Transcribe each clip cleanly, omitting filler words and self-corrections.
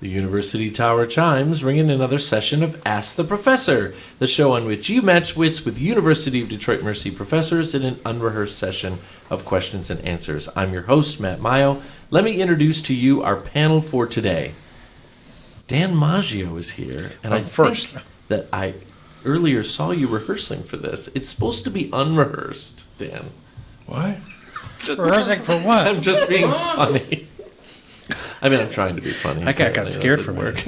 The University Tower chimes ring in another session of Ask the Professor, the show on which you match wits with University of Detroit Mercy professors in an unrehearsed session of questions and answers. I'm your host, Matt Maggio. Let me introduce to you our panel for today. Dan Maggio is here, and I think that I earlier saw you rehearsing for this. It's supposed to be unrehearsed, Dan. What? Rehearsing for what? I'm just being funny. I mean, I'm trying to be funny. I got scared for work.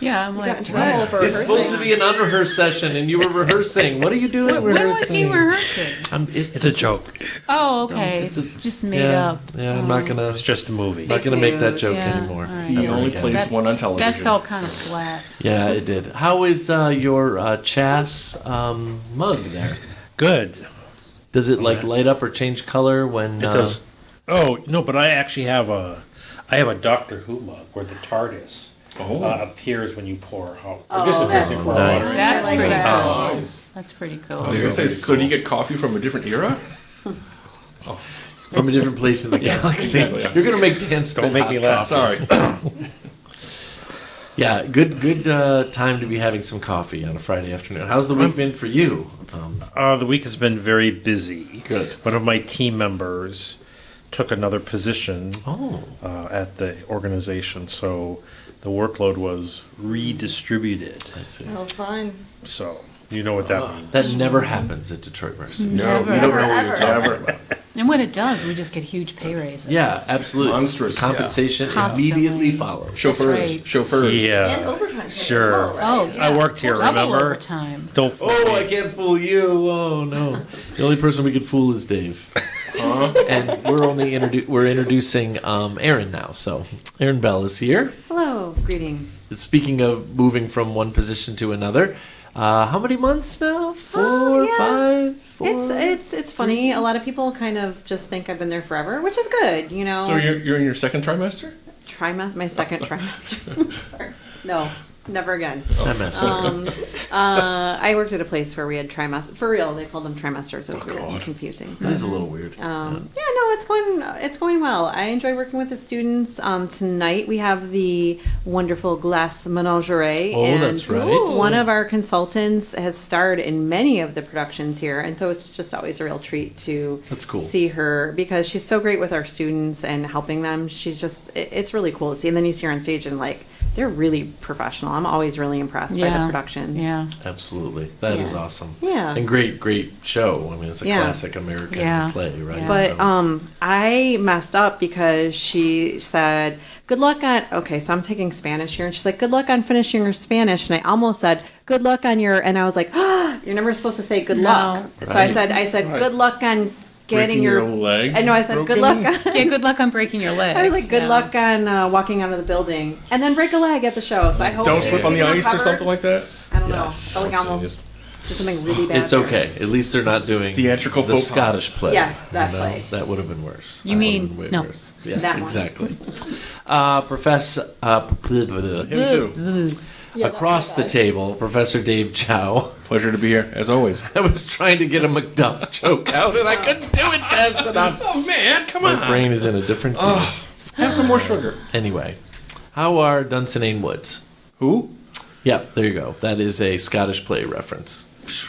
Yeah, I'm You like, got in trouble for It's supposed to be an unrehearsed session, and you were rehearsing. What are you doing? when was he rehearsing? It's a joke. Oh, okay. It's just made up. Yeah, I'm not gonna. It's just a movie. Not gonna make that news. joke Yeah, anymore. all right. He Ever only again. plays one on television. That felt kind of flat. Yeah, it did. How is your Chas mug there? Good. Does it light up or change color when? It does. Oh no, but I actually have a Doctor Who mug where the TARDIS appears when you pour hot. that's pour cool. water. Nice. That's I like pretty that. cool. Nice. That's pretty cool. I was gonna say, so do you get coffee from a different era? From a different place in the galaxy. exactly, yeah. You're gonna make Dan spit Don't make hot me laugh. coffee. Sorry. Yeah, good time to be having some coffee on a Friday afternoon. How's the week been for you? The week has been very busy. Good. One of my team members took another position at the organization, so the workload was redistributed. I see. Oh, fun. So you know what that means. That never happens at Detroit Mercy. No, Never. you don't know what Ever, you're ever. talking about. And when it does, we just get huge pay raises. Yeah, absolutely. Monstrous, compensation Constantly. immediately follows. Chauffeurs. right. Chauffeurs. And Yeah. overtime pay Sure. as well, right? Oh, yeah. I worked here, Double remember? overtime. Don't fool Oh, I me. can't fool you. Oh no, the only person we could fool is Dave. And we're introducing Erin now. So Erin Bell is here. Hello, greetings. Speaking of moving from one position to another, how many months now? 4, yeah. 5, 4? It's funny. A lot of people kind of just think I've been there forever, which is good, you know. So you're in your second trimester? My second trimester. Sorry. No, never again. semester. I worked at a place where we had trimester. For real, they called them trimesters. It was weird and God. confusing. It is a little weird. Yeah, no, it's going well. I enjoy working with the students. Tonight we have the wonderful glass menagerie, Oh, and that's right. one of our consultants has starred in many of the productions here, and so it's just always a real treat to That's cool. see her because she's so great with our students and helping them. She's just it's really cool to see, and then you see her on stage and like they're really professional. I'm always really impressed by the productions. Yeah. Absolutely, that is Yeah. awesome. Yeah. And great show. I mean, it's a Yeah. classic American Yeah. play, right? Yeah. But So- I messed up because she said, "Good luck on." Okay, so I'm taking Spanish here, and she's like, "Good luck on finishing your Spanish." And I almost said, "Good luck on your," and I was like, "You're never supposed to say good No. luck." So Right. I said, Right. "Good luck on getting Breaking your leg I know. I said, "Good broken? luck." On, Yeah, good luck on breaking your leg. I was like, "Good Yeah. luck on walking out of the building," and then break a leg at the show. So I hope Don't slip on the it's ice or covered. something like that? I don't know. Yes. I like almost did something really bad. It's there. okay. At least they're not doing Theatrical the faux pas. Scottish play. Yes, that you know? play. That would have been worse. You That mean- would have been way no. worse. Yeah, That one. exactly. Professor Him too. across the table, Professor Dave Chow. Pleasure to be here, as always. I was trying to get a McDuff joke out, and I couldn't do it fast enough. Oh man, come My brain is in a different. Have some more sugar. Anyway, how are Dunsinane Woods? Who? Yeah, there you go. That is a Scottish play reference.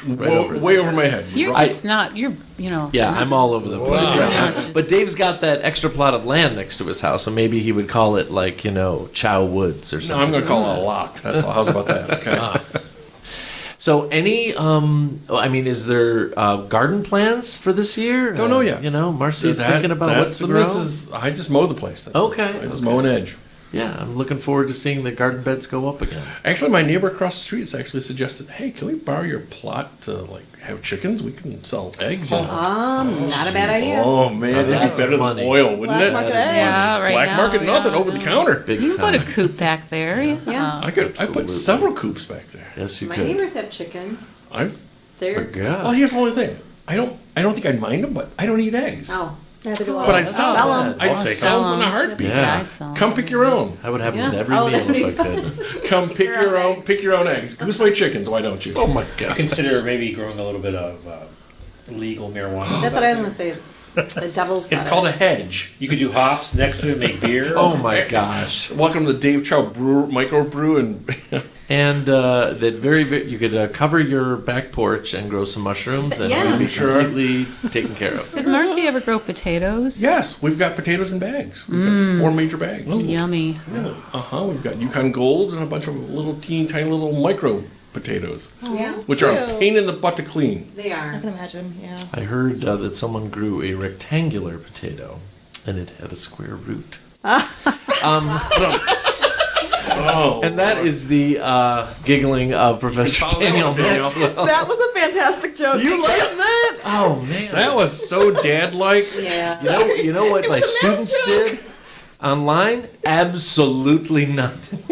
Right over his way head. over my head. You're I- just not. You're. You know. Yeah, I'm all over the place Wow. right now. Just- But Dave's got that extra plot of land next to his house, so maybe he would call it like, Chow Woods or No, something. I'm going to call it a lock. That's all. How's about that? Okay. So is there garden plans for this year? Don't know yet. Marcy's thinking about what's to grow. I just mow the place. That's Okay, it. I just okay. mow an edge. Yeah, I'm looking forward to seeing the garden beds go up again. Actually, my neighbor across the street has actually suggested, hey, can we borrow your plot to have chickens? We can sell eggs. Not a bad idea. Oh man, that'd That's be better money. than oil, wouldn't Black it? market That is eggs. Yeah, right Black now, market, yeah. nothing over the counter. Big You can time. put a coop back there. Yeah. I put Absolutely. several coops back there. Yes, you My could. neighbors have chickens. I've. They're Yeah. Well, here's the only thing. I don't think I'd mind them, but I don't eat eggs. oh, neither do I. But I'd sell them. I'll I'd take sell them. them in a heartbeat. Yeah. I'd sell Come them. pick your own. I would have Yeah. with every Oh, meal that'd be if I could. Come pick your own. Pick your own eggs. Gooseway chickens. Why don't you? Oh my I god. consider maybe growing a little bit of legal marijuana. That's what I was gonna say. The devil's It's called a hedge. You could do hops next to it, make beer. Oh my gosh! Welcome to the Dave Chow microbrew and And you could cover your back porch and grow some mushrooms, and Yeah. you'd be Sure. completely taken care of. Does Marcy ever grow potatoes? yes, we've got potatoes in bags. We've got 4 major bags. Yummy. Yeah. We've got Yukon Golds and a bunch of little tiny little micro potatoes, Yeah, which are a Cute. pain in the butt to clean. they I are. can imagine, yeah. I heard that someone grew a rectangular potato, and it had a square root. Oh, And that is the giggling of Professor follow Danielle that one, Danielle. Maxwell. That was a fantastic joke. You like that? Oh man, that was so dad-like. Yeah. You know what my students did online? Absolutely nothing.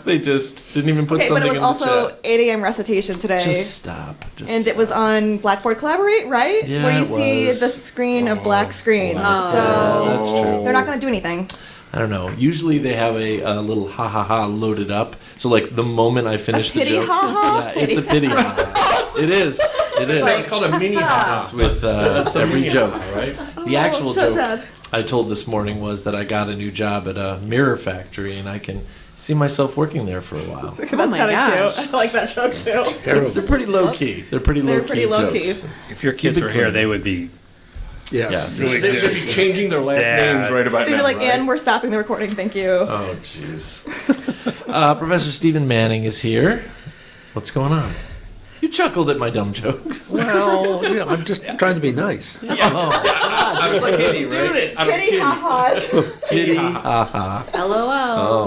They just didn't even put Okay, but something it was in the also chat. 8 a.m. recitation today. Just stop. Just And it was stop. on Blackboard Collaborate, right? Yeah, Where you it see was. the screen of black screens. Oh. So That's true. they're not going to do anything. I don't know. Usually they have a little ha ha ha loaded up. So like the moment I finish the pity joke, ha ha? yeah, it's a pity ha ha. It is. It is. It's called a mini ha It's with every mini joke. ha-ha, right? The actual so joke sad. I told this morning was that I got a new job at a mirror factory, and I can see myself working there for a while. That's my kind of gosh. cute. I like that joke too. They're pretty low key. They're pretty low key low-key. jokes. If your kids Keep it were here, clean. they would be Yes. They'd be changing their last Dad. names right about They'd now. be like, right? and we're stopping the recording. Thank you. Oh, jeez. Professor Stephen Manning is here. What's going on? You chuckled at my dumb jokes. Well, yeah, I'm just trying to be nice. I was like, kitty, right? Out of Kitty kitty. ha-has. Kitty, ha ha. LOL.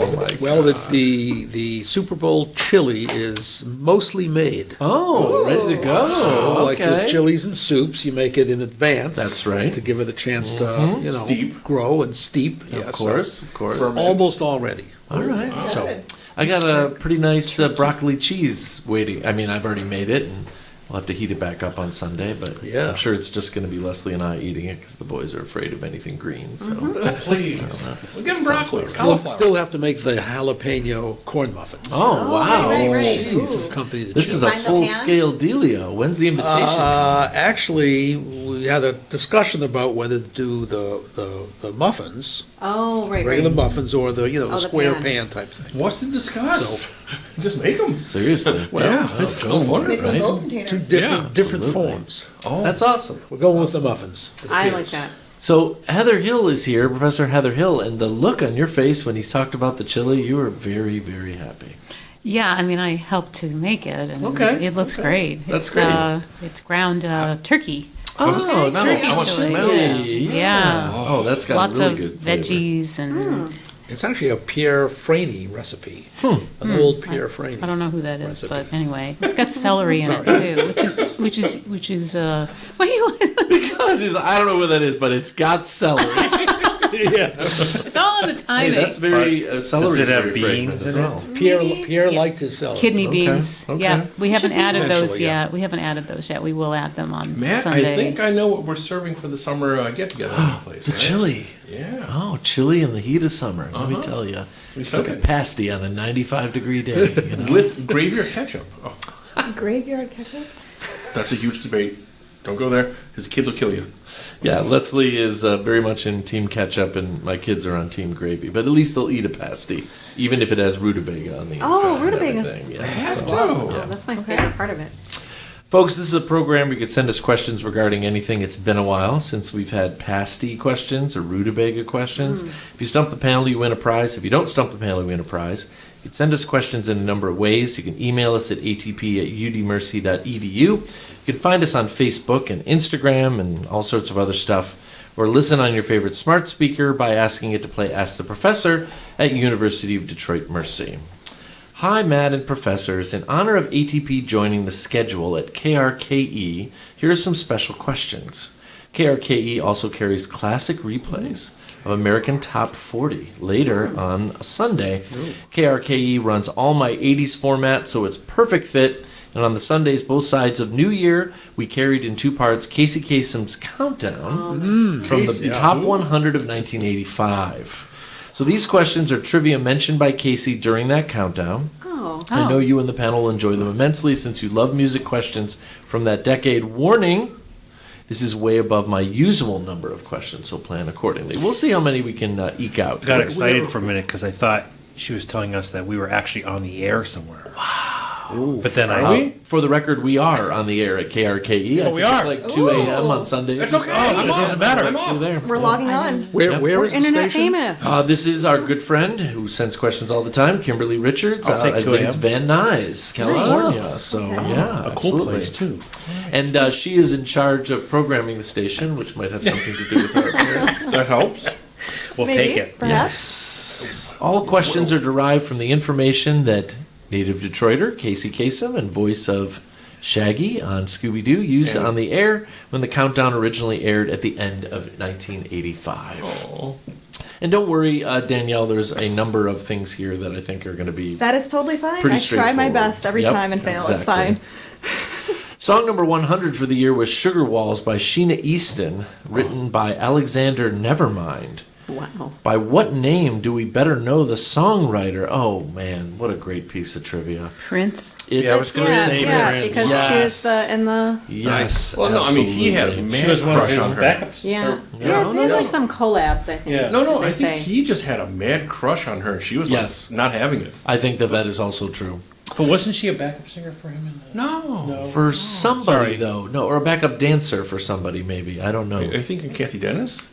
Oh my god. Well, the Super Bowl chili is mostly made. Oh, ready to go. So, like okay. with chilies and soups, you make it in advance. That's right. To give it a chance to, Steep. grow and steep. Of course, of course. Almost all ready. All right. So, I got a pretty nice broccoli cheese waiting. I mean, I've already made it, and we'll have to heat it back up on Sunday. But Yeah. I'm sure it's just going to be Leslie and I eating it because the boys are afraid of anything green. So Please. We'll give them broccoli. still, Cauliflower. still have to make the jalapeno corn muffins. Oh wow! right. Jeez. Accompany the This chili. is a Find the full pan? scale dealio. When's the invitation? Actually, we had a discussion about whether to do the muffins, Oh, right, regular right. muffins, or the the square pan. pan type thing. What's to discuss? Just make them. Seriously? Yeah, That's go for Make it, them right? both two containers. different absolutely. forms. Oh, That's awesome. We're going with the muffins. for the I kids. like that. So Heather Hill is here, Professor Heather Hill, and the look on your face when he's talked about the chili, you were very, very happy. Yeah, I mean, I helped to make it, and Okay, it looks okay. great. That's it's, great. It's ground turkey. Oh, no, Turkey I want to chili, smell yeah. it. Yeah. Oh, that's got Lots really of good flavor. veggies and It's actually a Pierre Franey recipe. An old Pierre Franey. I don't know who that is, Recipe. but anyway, it's got celery in it too, which is what do you? Because he's, I don't know what that is, but it's got celery. Yeah. It's all in the Hey, timing. that's very celery. Does it have very fragrant beans as in it? well. Pierre liked his celery. Kidney Okay, beans. okay. Yeah, we haven't added those eventually, yeah. yet. We haven't added those yet. We will add them on Matt, Sunday. I think I know what we're serving for the summer get-together in the place. The right? chili. Yeah. Oh, chili in the heat of summer. Let me tell you. It's like a pasty on a 95-degree day. You know? With gravy or ketchup. Oh, Graveyard ketchup? that's a huge debate. Don't go there. His kids will kill you. Yeah, Leslie is very much in Team Ketchup, and my kids are on Team Gravy. But at least they'll eat a pasty, even if it has rutabaga on the inside. Oh, and rutabaga. everything. Yeah, Have so- to. Oh, that's my favorite part of it. Folks, this is a program where you could send us questions regarding anything. It's been a while since we've had pasty questions or rutabaga questions. If you stump the panel, you win a prize. If you don't stump the panel, you win a prize. You can send us questions in a number of ways. You can email us at atp@udmercy.edu. You can find us on Facebook and Instagram and all sorts of other stuff. Or listen on your favorite smart speaker by asking it to play Ask the Professor at University of Detroit Mercy. Hi, Matt and professors. In honor of ATP joining the schedule at KRKE, here are some special questions. KRKE also carries classic replays of American Top 40 later on a Sunday. KRKE runs all my 80s format, so it's perfect fit. And on the Sundays, both sides of New Year, we carried in two parts Casey Kasem's countdown from the top 100 of 1985. So these questions are trivia mentioned by Casey during that countdown. Oh. I know you and the panel will enjoy them immensely since you love music questions from that decade. Warning, This is way above my usual number of questions, so plan accordingly. We'll see how many we can eke out. Got excited for a minute because I thought she was telling us that we were actually on the air somewhere. Wow. But then For the record, we are on the air at KRKE. Oh, we are. It's like 2 a.m. on Sundays. It's okay. it doesn't matter. I'm on. We're there. We're logging on. Where We're is the internet station? famous. This is our good friend who sends questions all the time, Kimberly Richards. I'll take I 2 think it's a.m. Van Nuys, California. So, yeah, A cool absolutely. place, too. And she is in charge of programming the station, which might have something to do with our appearance. That helps. We'll Maybe, take it. perhaps. All questions are derived from the information that native Detroiter Casey Kasem and voice of Shaggy on Scooby-Doo used on the air when the countdown originally aired at the end of 1985. And don't worry, Danielle, there's a number of things here that I think are going to be That is totally fine. pretty I try my straightforward. best every Yep, time and fail. It's exactly. fine. Song number 100 for the year was Sugar Walls by Sheena Easton, written by Alexander Nevermind. Wow. By what name do we better know the songwriter? Oh man, what a great piece of trivia. Prince. It's Yeah, I was gonna say Prince. because she was in the yes. Well, no, I mean, he had a absolutely. She was mad one of crush his on her. backups. yeah. Yeah. Yeah, they had like some collabs, I think. Yeah. No, as I they think say. he just had a mad crush on her. She was Yes. like not having it. I think that is also true. But wasn't she a backup singer for him? No. For somebody Sorry. though, no, or a backup dancer for somebody maybe. I don't know. Are you thinking Kathy Dennis?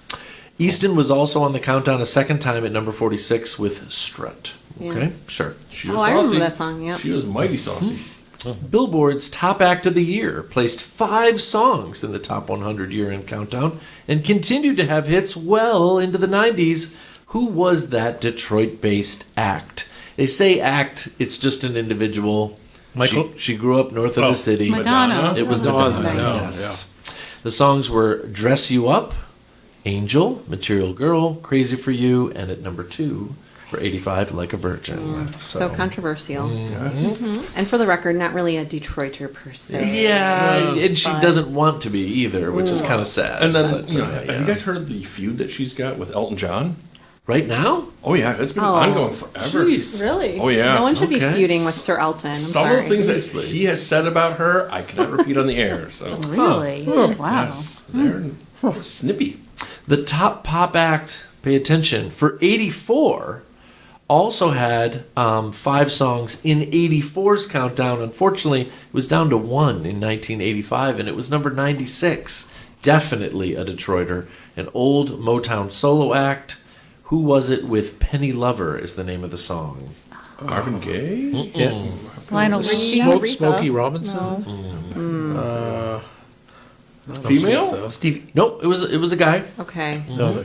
Easton was also on the countdown a second time at number 46 with Strut. Yeah. Okay, sure. She was Oh, I remember saucy. that song, yep. She was mighty saucy. Billboard's Top Act of the Year placed 5 songs in the top 100 year-end countdown and continued to have hits well into the 90s. Who was that Detroit-based act? They say act, it's just an individual. Michael? She grew up north of the city. Madonna. It was Madonna, Madonna. Nice. Yes. The songs were Dress You Up, Angel, Material Girl, Crazy for You, and at number 2 for 85, Like a Virgin. So controversial. And for the record, not really a Detroiter per se. Yeah, and she But- doesn't want to be either, which is kind of sad. And then, but, have you guys heard of the feud that she's got with Elton John? right now? Oh yeah, it's been Oh. ongoing forever. Jeez. Really? Oh yeah. No one should be Okay. feuding with Sir Elton. I'm Some sorry. of the things that Seriously. he has said about her, I cannot repeat on the air. So Really? Wow. yes, they're snippy. The top pop act, pay attention, for 84 also had 5 songs in 84's countdown. Unfortunately, it was down to 1 in 1985, and it was number 96. Definitely a Detroiter. An old Motown solo act. Who was it with Penny Lover is the name of the song. Marvin Gaye. Yes. Lionel Richie. Aretha. Smokey Robinson? No. Female? Steve. Nope, it was a guy. Okay. No,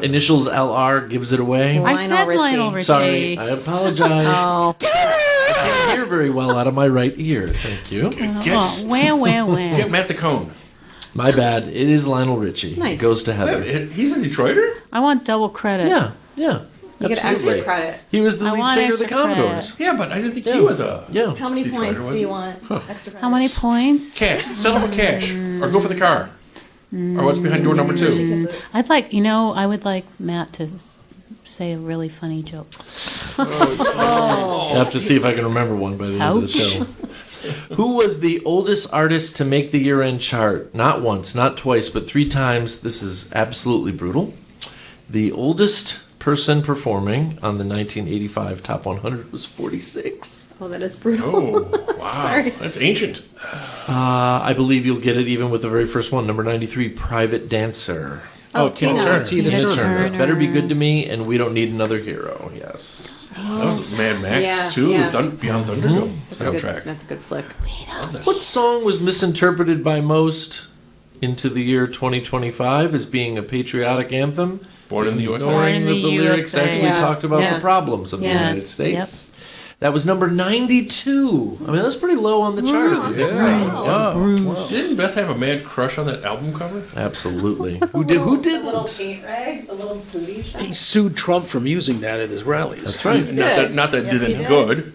Initials LR gives it away. Well, I Lionel said Richie. Lionel Richie. Sorry, I apologize. Oh, I can't hear very well out of my right ear. Thank you. Oh, wah. Get Matt the Cone. My bad. It is Lionel Richie. Nice. It goes to Heather. Wait, he's a Detroiter? I want double credit. Yeah. you get absolutely. extra credit. He was the I lead want singer of the extra credit. Commodores. Yeah, but I didn't think Yeah. he was a Yeah. How many Detroiter, points was do he? you want? Extra How many points? cash. Settle for cash, or go for the car, or what's behind door number 2. Kisses. I'd like, I would like Matt to say a really funny joke. I have to see if I can remember one by the end of the Ouch. show. Who was the oldest artist to make the year-end chart? Not once, not twice, but 3 times. This is absolutely brutal. The oldest person performing on the 1985 Top 100 was 46. Oh, that is brutal. Oh, wow. Sorry. That's ancient. I believe you'll get it even with the very first one, number 93, Private Dancer. Oh, Tina Tina. Turner. Tina Turner. Turner. Better Be Good to Me, and We Don't Need Another Hero. Yes. That was Mad Max, Yeah, too. yeah. Beyond Thunderdome That's a good- soundtrack. That's a good flick. What song was misinterpreted by most into the year 2025 as being a patriotic anthem? Born in the USA. Born Ignoring in that the the lyrics USA. actually Yeah, talked about yeah. the problems of the Yes, United States. That was number 92. I mean, that's pretty low on the chart. if you think about it. Wow. Didn't Beth have a mad crush on that album cover? Absolutely. Who did? Who The little didn't? paint rag, the little booty shot. He sued Trump from using that at his rallies. That's right. Not that Yes, did he it did. good.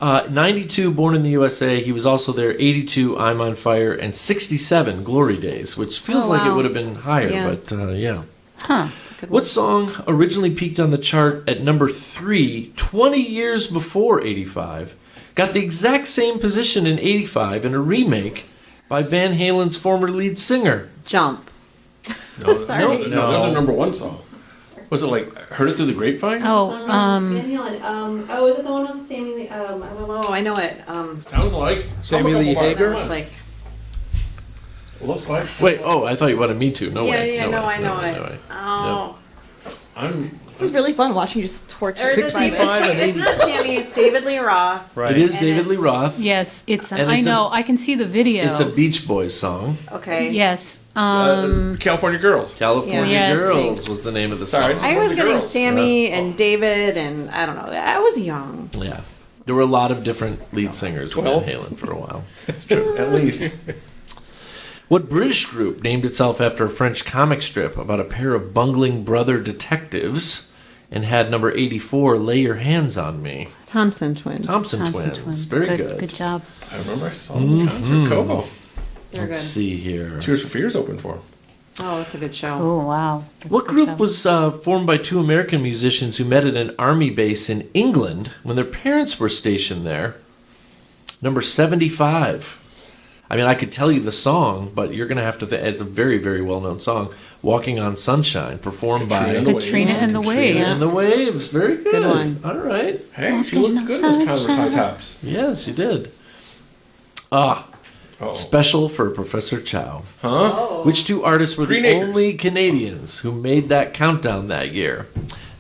92, Born in the USA. He was also there. 82, I'm on Fire, and 67, Glory Days, which feels Oh, like it wow. would have been higher, Yeah. but yeah. Huh. Good What song originally peaked on the chart at number 3 20 years before 85, got the exact same position in 85 in a remake, by Van Halen's former lead singer. Jump. No, Sorry. no, that was a number one song. Was it like Heard It Through the Grapevine? Oh, Van Halen. Is it the one with Sammy Lee? I know it. Sounds like. Sammy Lee Hagar? It's like, Looks like. Wait, I thought you wanted me to. No yeah, way. yeah, no, I know it. No way. Oh. This is really fun watching you just torch. Or is it 65 and It's not Sammy, it's David Lee Roth. Right. It is And David Lee it's- Roth. yes, it's. And I it's know. I can see the video. It's a Beach Boys song. Okay. Yes. California Girls. California Yes. Girls was the name of the song. Sorry, I was The getting girls. Sammy and David, and I don't know. I was young. Yeah. There were a lot of different lead singers in Van 12? Halen for a while. At least. What British group named itself after a French comic strip about a pair of bungling brother detectives and had number 84, Lay Your Hands on Me? Thompson twins. Thompson Twins. Very good. Good job. I remember I saw them in concert. Coco. They're Let's good. see here. Tears for Fears opened for 'em. Oh, that's a good show. Oh wow. That's What a good group show. was formed by two American musicians who met at an army base in England when their parents were stationed there? Number 75. I mean, I could tell you the song, but you're going to have to it's a very, very well-known song. Walking on Sunshine, performed by Katrina and the Katrina and the Katrina Waves. and the Waves. Very good. Good one. All right. Hey, she looked good in those Converse high tops. Yes, you did. Uh-oh. Special for Professor Chow. Huh? Which two artists were Green the Acres. only Canadians who made that countdown that year?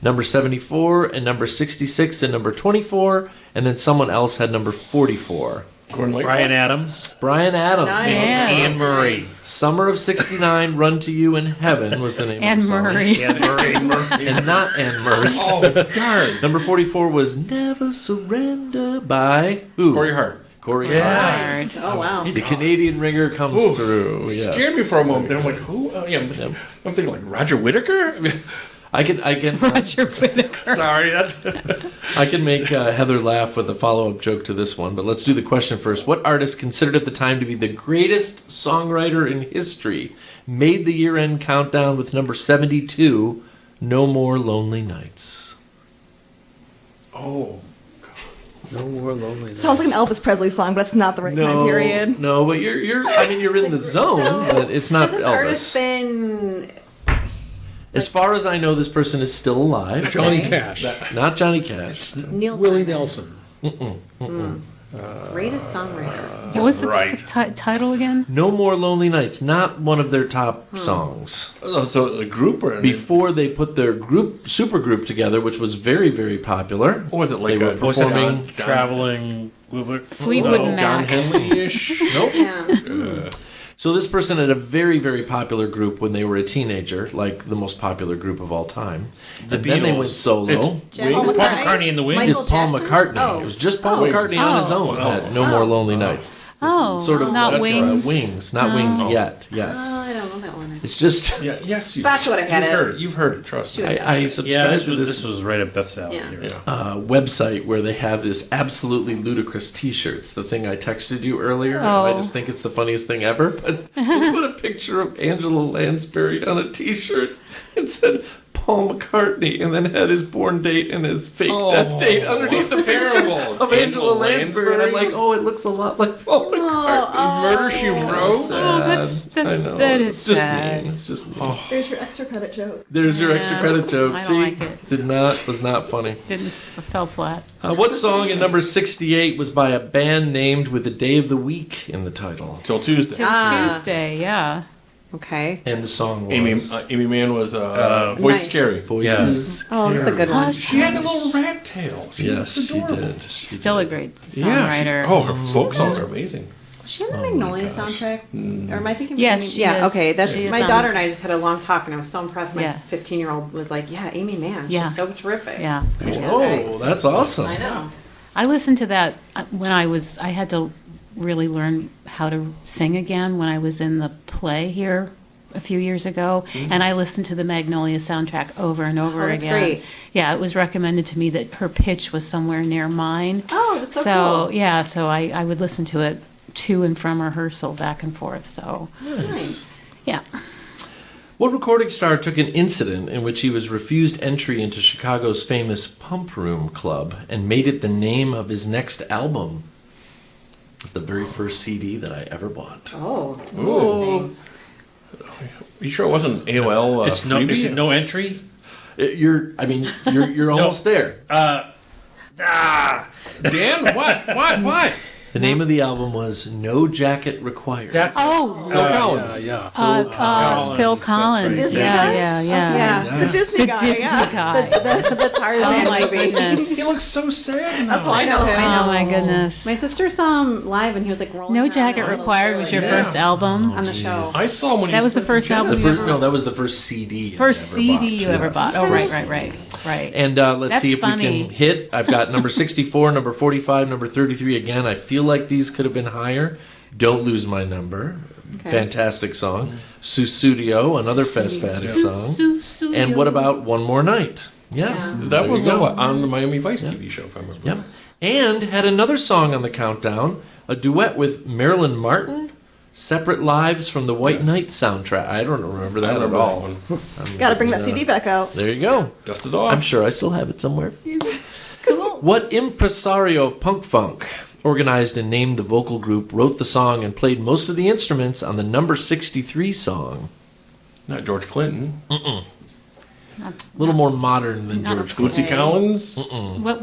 Number 74 and number 66 and number 24, and then someone else had number 44. Gordon Lake. Brian Adams. Brian Adams. Nice. Yeah. Anne Murray. Summer of 69, Run to You in Heaven was the name Anne of the song. Murray. Anne Murray. And not Anne Murray. Oh, darn. Number 44 was Never Surrender by who? Corey Hart. Corey Yeah. Hart. Oh, wow. The Canadian ringer comes Ooh, through. Yes. Scared me for a moment. Then I'm like, who? I'm thinking like Roger Whittaker. I can Roger Whittaker. Sorry, that's. I can make Heather laugh with a follow-up joke to this one, but let's do the question first. What artist, considered at the time to be the greatest songwriter in history, made the year-end countdown with number 72, No More Lonely Nights? Oh, No more lonely nights. Sounds like an Elvis Presley song, but it's not the right time period. No, but you're in the zone, but it's not Has this artist Elvis. been... As far as I know, this person is still alive. Johnny Cash. Not Johnny Cash. Neil Willie Diamond. Nelson. Greatest songwriter. What was the Right. title again? No More Lonely Nights. Not one of their top songs. so a group or Before they put their super group together, which was very, very popular. What was it like? They were Was it performing. traveling? Fleetwood John Mac. Henley-ish. Nope. Yeah. So this person had a very, very popular group when they were a teenager, like the most popular group of all time. The And then they Beatles. went solo. It's Paul Paul McCartney? McCartney and the Wings. Michael It's Paul Jackson? McCartney. Oh. It was just Paul Oh. McCartney on his own. Oh. Had No More Lonely Nights. Oh, Sort of not that's Wings. Wings, not Wings yet. Yes, Oh, I don't know that one. it's just Yeah. Yes. That's what I had You've it. heard it. You've heard it. Trust me. I Yeah, subscribe to this was right up Beth's alley. Yeah. Here. website where they have this absolutely ludicrous T-shirts. The thing I texted you earlier. Oh. I just think it's the funniest thing ever. But they put a picture of Angela Lansbury on a T-shirt and said Paul McCartney, and then had his born date and his fake death date underneath the picture terrible. of Angela Lansbury. And I'm like, oh, it looks a lot like Paul McCartney. Murder She Wrote. I know. that It's is just sad. mean. It's just mean. There's your extra credit joke. There's your Yeah. extra credit joke. I don't See, like it. was not funny. Fell flat. What song in number 68 was by a band named with the day of the week in the title? Till Tuesday. Till Tuesday, yeah. Okay. And the song was Amy Mann was Voice Nice. Scary. Voices. Oh, that's a good one. She had a little rat tail. Yes, was she adorable. did. She's still a great Yeah. songwriter. Her folk songs are amazing. Was she on the Magnolia soundtrack? Or am I thinking? of Yes, Amy? she Yeah. is. Okay. That's She is my on- daughter and I just had a long talk, and I was so impressed. My Yeah. 15-year-old was like, "Yeah, Amy Mann. Yeah. She's so terrific." Yeah. Oh, that's awesome. I know. I listened to that when I had to really learn how to sing again when I was in the play here a few years ago, and I listened to the Magnolia soundtrack over and over Oh, that's again. great. Yeah, it was recommended to me that her pitch was somewhere near mine. Oh, that's so cool. yeah, so I would listen to it to and from rehearsal back and forth. So Nice. yeah. What recording star took an incident in which he was refused entry into Chicago's famous Pump Room Club and made it the name of his next album? It's the very first CD that I ever bought. Oh, Ooh. You sure it wasn't AOL It's no, freebie? is it no entry? You're almost there. Dan, what? The name of the album was No Jacket Required. That's Oh, Phil Collins. Yeah. Phil Collins. Disney Yeah, guy? yeah, yeah. yeah. The Disney The guy. Disney yeah. guy. The Tarzan Oh my movie. goodness. He looks so sad now. That's why I know him. Oh my goodness. My sister saw him live, and he was like rolling. No around Jacket in a little Required was your toy first album. on the show. I saw him when he That was the first album The you first, ever- no, that was the first CD. First I ever CD bought, you ever yes. bought. Oh, right. And let's That's see if funny. we can hit. I've got number 64, number 45, number 33 again. I feel like these could have been higher. Don't Lose My Number. Okay. Fantastic song. Susudio, another Fast Faddick song. Su- And what about One More Night? Yeah. Yeah. That There was you go. on the Miami Vice TV show, if I remember. Yep. And had another song on the countdown, a duet with Marilyn Martin, Separate Lives from the White Knight soundtrack. I don't remember I that at remember all. that one. Got to bring that CD back out. There you go. Dust it off. I'm sure I still have it somewhere. Cool. What impresario of punk funk organized and named the vocal group, wrote the song, and played most of the instruments on the number 63 song? Not George Clinton. A little more modern than Not George Bootsy Clinton. Collins.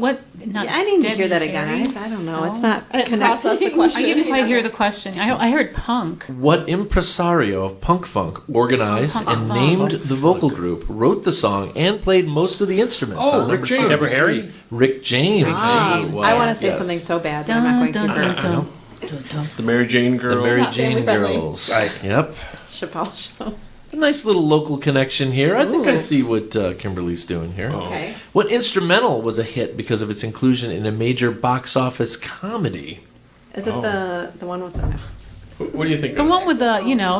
What? Not Yeah, I need to Debbie hear that again. Harry? I don't know. No. It's not I didn't process the connecting. question. I didn't quite hear the question. I heard punk. What impresario of punk funk organized Punk and funk. named the vocal group, wrote the song, and played most of the instruments? Oh, on Rick number James. 63? Deborah Harry? Rick James. Ah, Yes. I want to say Yes. something so bad, but I'm not going to. The Mary Jane Girl. The Mary Not Jane family friendly. Girls. Yep. Chappelle Show. A nice little local connection here. I think I Ooh. see what Kimberly's doing here. Okay. What instrumental was a hit because of its inclusion in a major box office comedy? Is it the one with the? What do you think? The of one with the,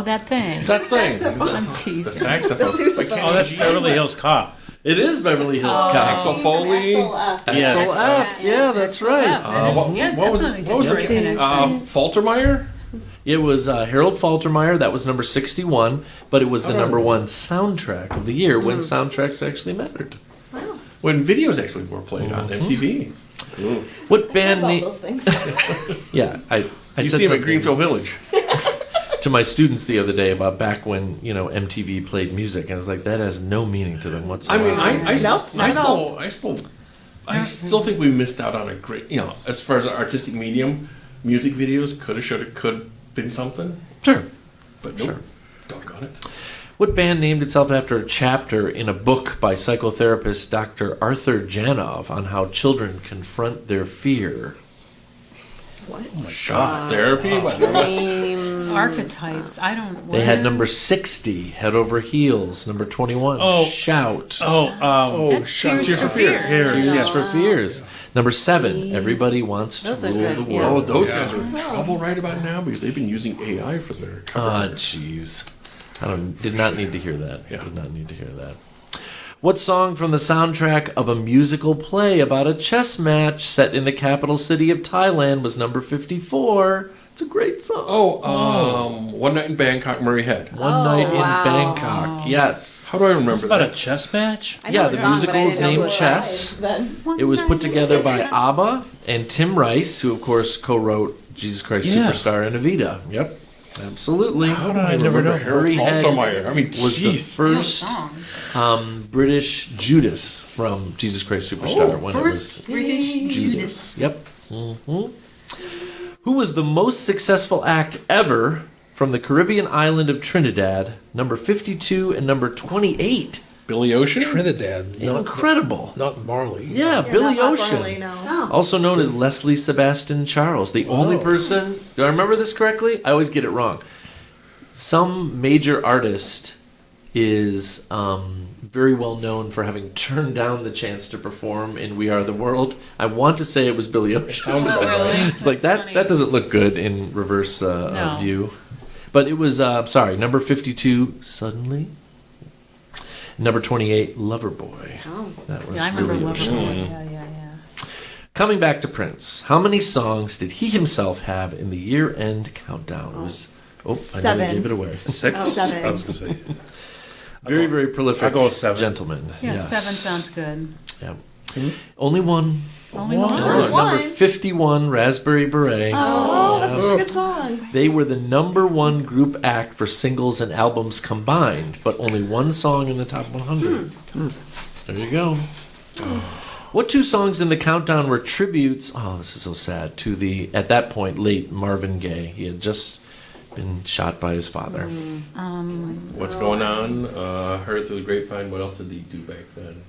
that thing. that thing. I'm The teasing. saxophone. The sousaphone. Like Oh, that's Beverly Hills Cop. It is Beverly Hills Cop. Axel Foley. Yes. Axel F. Yeah, that's right. What was Detroit it? connection. Faltermeyer? It was Harold Faltermeyer. That was number 61, but it was the number one soundtrack of the year when soundtracks actually mattered. When videos actually were played on MTV. Ooh. What band Love name? those things. Yeah, I You said see him at something Greenfield Village. to my students the other day about back when MTV played music, and I was like, that has no meaning to them I whatsoever. mean, I not at still think we missed out on a great, as far as artistic medium, music videos could have been something, Sure. but nope. Sure. Doggone it. What band named itself after a chapter in a book by psychotherapist Dr. Arthur Janov on how children confront their fear? Shock therapy. Archetypes. I don't. They had number 60, Head Over Heels. Number 21, Oh. Shout. That's Tears for Fears. Tears yes. for Fears. Number 7, Everybody Wants to Those are Rule good, the yeah. Oh, World. those guys are in trouble right about now because they've been using AI for their cover. Ah, jeez. Did not need to hear that. Yeah. Did not need to hear that. What song from the soundtrack of a musical play about a chess match set in the capital city of Thailand was number 54? It's a great song. One Night in Bangkok, Murray Head. One Night wow. in Bangkok. Yes. How do I remember It's about a that? chess match? I know Yeah, the the song, musical but I is didn't know named who it was. Chess. Then It was put together by ABBA and Tim Rice, who of course co-wrote Jesus Christ Yeah. Superstar and Evita. Yep, absolutely. How do I never know Harold Murray Head Faltermeyer? I mean, was the jeez. first British Judas from Jesus Christ Superstar when it was First British Judas. Yep. hmm Who was the most successful act ever from the Caribbean island of Trinidad? Number 52 and number 28. Billy Ocean? Trinidad, Incredible. not Marley. Yeah, Billy not Ocean. Marley, no. Oh. Also known as Leslie Sebastian Charles, the only person. Do I remember this correctly? I always get it wrong. Some major artist is very well known for having turned down the chance to perform in "We Are the World." I want to say it was Billy Ocean. Sounds Oh, about really? right. It's like That's that. funny. That doesn't look good in reverse No. view. But it was number 52. Suddenly. Number 28, Loverboy. Oh. That was Yeah, I remember Billy Loverboy. Ocean. Yeah. Coming back to Prince, how many songs did he himself have in the year-end countdown? It was I nearly 7. gave it away. 6? 7. I was going to say. Very prolific I'll go with 7. gentleman. Yeah, Yes. 7 sounds good. Yeah. Only one. Only And one. it was number One. 51, Raspberry Beret. Oh, that's such a good song. They were the number one group act for singles and albums combined, but only one song in the top 100. There you go. What two songs in the countdown were tributes? Oh, this is so sad. To the, at that point, late Marvin Gaye. He had just been shot by his father. What's going on? Heard through the grapevine. What else did he do back then?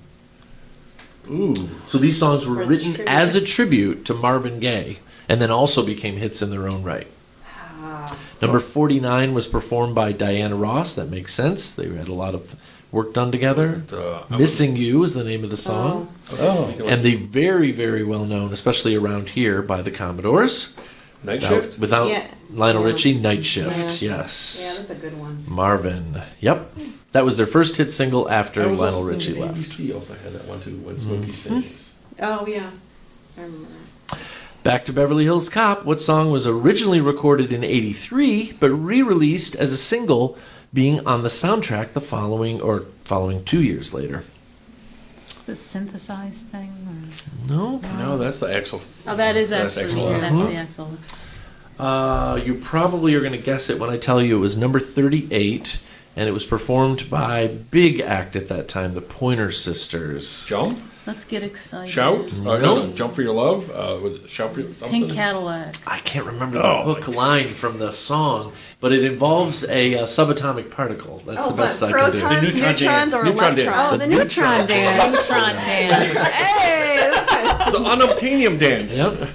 Ooh. So these songs were Were written tributes. as a tribute to Marvin Gaye, and then also became hits in their own right. Number 49 was performed by Diana Ross. That makes sense. They had a lot of work done together. Missing You is the name of the song. And the very, very well known, especially around here, by the Commodores. Night Shift? Without Yeah. Lionel Yeah. Richie, Night Shift. Yeah. Yes. Yeah, that's a good one. Marvin. Yep. That was their first hit single after I was Lionel also Richie thinking left. ABC also had that one too, when Smokey sings. Oh, yeah. I remember that. Back to Beverly Hills Cop. What song was originally recorded in '83 but re-released as a single, being on the soundtrack the following 2 years later? It's the synthesized thing. No. No, that's the Axel. Or? Oh, that is That's actually Axel. that's the Axel. You probably are going to guess it when I tell you it was number 38, and it was performed by big act at that time, the Pointer Sisters. Jump? Let's get excited. Shout? No. No. Jump for your love? Was it Shout for something? Pink Cadillac. I can't remember the hook line from the song, but it involves a subatomic particle. That's Oh, the best but I can do. protons, neutrons, or Neutron electrons? dance. Oh, the neutron dance. Neutron dance. Hey! The unobtainium dance. Yep.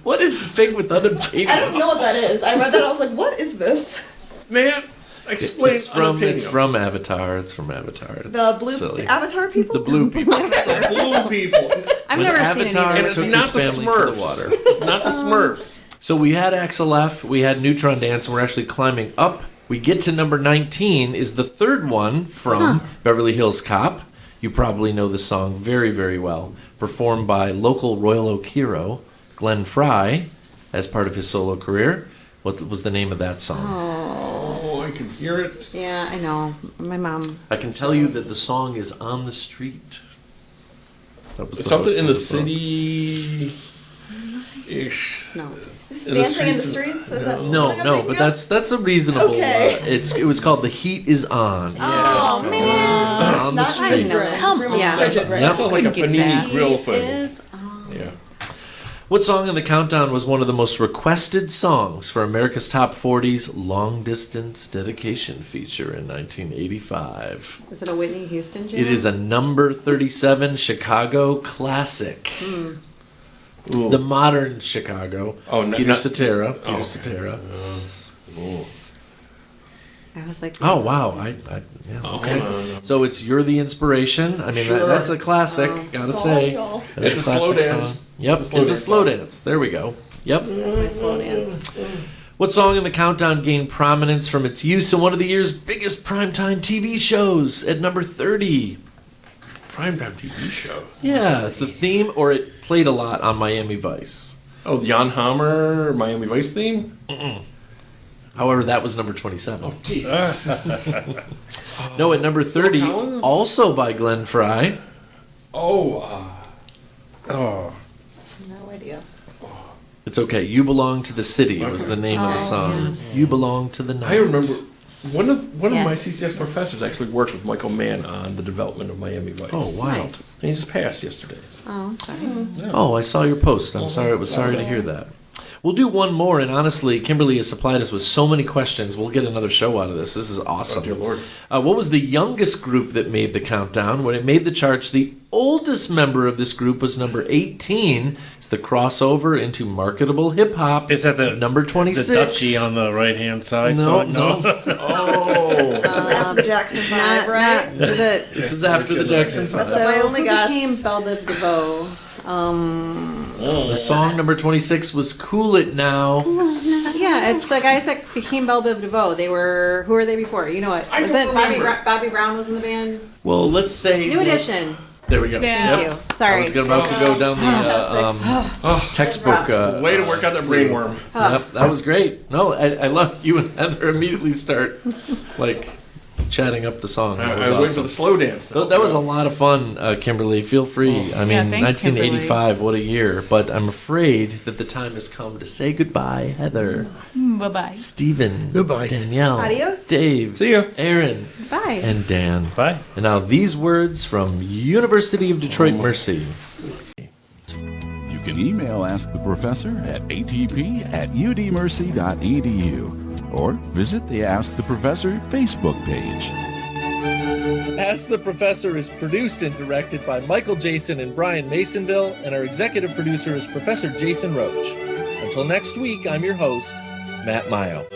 What is the thing with I don't unobtainium? know what that is. I read that. I was like, what is this? Man, explain It's from unobtainium. Avatar. It's from Avatar. It's The blue silly. Avatar people? The blue people. The blue people. I've When never Avatar seen it And either. it's took not the his family to the Smurfs. water. It's not the Smurfs. So we had Axel F, we had Neutron Dance, and we're actually climbing up. We get to number 19, is the third one from Beverly Hills Cop. You probably know the song very, very well. Performed by local Royal Oak hero Glenn Fry as part of his solo career. What was the name of that song? Oh, I can hear it. Yeah, I know. My mom. I can tell you that the song is On the Street. That was the Something hook in for the song. city-ish. No. Dancing in the streets? Is that No, something I'm no, thinking but of? that's a reasonable. Okay. It was called The Heat Is On. Oh, man. On the Not Street. Ice Come Room. on. Yeah. That sounds like a Couldn't panini get that. grill He thing. is, Yeah. What song in the countdown was one of the most requested songs for America's Top 40's Long Distance Dedication feature in 1985? is it a Whitney Houston jam? It is a number 37 Chicago classic. Ooh. The modern Chicago. Oh, Peter Cetera. Peter okay. Cetera. Ooh. I was like, Oh, wow. Yeah, Oh, okay. hold on. So it's You're the Inspiration. I mean, Sure. that's a classic, gotta say. Oh, That's It's a slow classic dance. song. Yep, It's it's a a slow slow dance. dance. There we go. Yep. that's my slow dance. What song in the countdown gained prominence from its use in one of the year's biggest primetime TV shows at number 30? Primetime TV show. Yeah, it's the theme, or it played a lot on Miami Vice. Oh, Jan Hammer, Miami Vice theme? However, that was number 27. Oh, jeez. No, at number 30, Phil Collins? also by Glenn Fry. Oh, Oh, No idea. It's okay. You Belong to the City was the name of the song. You Belong to the Night. I remember one of my Yes. CCS professors actually worked with Michael Mann on the development of Miami Vice. Oh, wild. Nice. And he just passed yesterday. Oh, sorry. Oh, I saw your post. I'm sorry. I was sorry to hear that. We'll do one more, and honestly, Kimberly has supplied us with so many questions. We'll get another show out of this. This is awesome. Oh, dear Lord. What was the youngest group that made the countdown? When it made the charts, the oldest member of this group was number 18. It's the crossover into marketable hip hop. is that the number the 26? Dutchie on the right hand side? No, So- no. Oh. This is after the Jackson 5, right? Is it? This is after the Jackson 5. That's my only who guess. became Belle Biv DeVoe? The song number 26 was Cool It Now. Yeah, it's the guys that became Belle Biv DeVoe. They were, who were they before? You know what? I Was don't it Bobby, remember. Bobby Brown was in the band? Well, let's say... New Edition. There we go. Yeah. Thank Yep. you. Sorry. I was about to go down the textbook. Way to work out that brainworm. Yep, that was great. No, I love you and Heather immediately start like chatting up the song. I That was was waiting for the slow dance. That was a lot of fun, Kimberly. Feel free. I mean, thanks, 1985, what a year. But I'm afraid that the time has come to say goodbye, Heather, Bye-bye. Stephen, Goodbye. Danielle, Adios. Dave, See ya. Aaron, Bye. and Dan. Bye. And now these words from University of Detroit Mercy. You can email Ask the Professor at atp@udmercy.edu or visit the Ask the Professor Facebook page. Ask the Professor is produced and directed by Michael Jason and Brian Masonville, and our executive producer is Professor Jason Roach. Until next week, I'm your host, Matt Maggio.